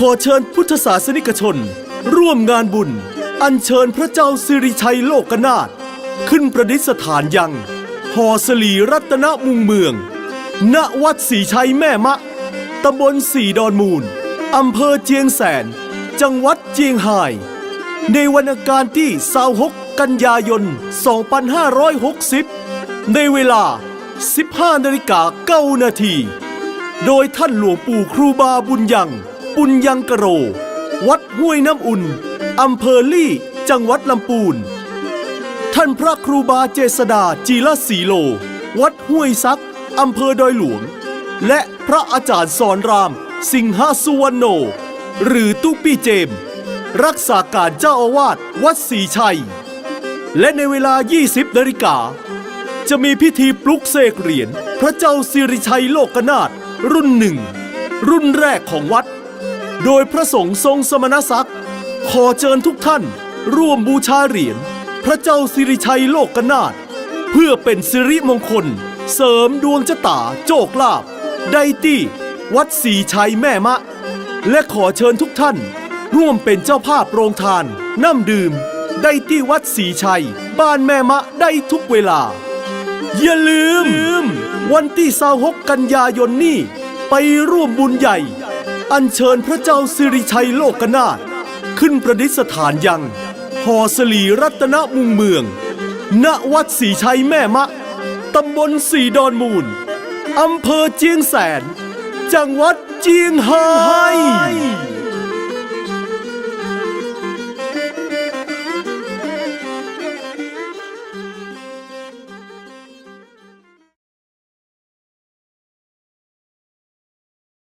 ขอเชิญพุทธศาสนิกชนร่วมงานบุญอัญเชิญพระเจ้าสิริชัยโลกนาถขึ้นประดิษฐานยังหอสลีรัตนมุงเมืองณวัดศรีชัยแม่มะตำบลสีดอนมูลอำเภอเจียงแสนจังหวัดเจียงไฮ้ในวันอังคารที่26 กันยายน 2560 ในเวลา 15:09 นาทีโดยท่านหลวงปู่ครูบาบุญยังปุญญังกโรวัดห้วยน้ำอุ่นอำเภอลี่จังหวัดลำพูนท่านพระครูบาเจษฎาจีรศรีโลวัดห้วยซักอำเภอดอยหลวงและพระอาจารย์สอนรามสิงหสุวรรณโนหรือตุ๊ปี้เจมรักษาการเจ้าอาวาสวัดศรีชัยและในเวลา 20 นาฬิกาจะมีพิธีปลุกเสกเหรียญพระเจ้าสิริชัยโลกนาถรุ่นหนึ่งรุ่นแรกของวัดโดยพระสงฆ์ทรงสมณศักดิ์ขอเชิญทุกท่านร่วมบูชาเหรียญพระเจ้าสิริชัยโลกนาถเพื่อเป็นสิริมงคลเสริมดวงชะตาโชคลาภได้ที่วัดศรีชัยแม่มะและขอเชิญทุกท่านร่วมเป็นเจ้าภาพโรงทานน้ำดื่มได้ที่วัดศรีชัยบ้านแม่มะได้ทุกเวลาอย่าลืมวันที่26 กันยายนนี้ไปร่วมบุญใหญ่อัญเชิญพระเจ้าสิริชัยโลกนาถขึ้นประดิษฐานยังหอสลีรัตนมุงเมืองณวัดศรีชัยแม่มะตำบลสีดอนมูลอำเภอเจียงแสนจังหวัดเจียงไฮ้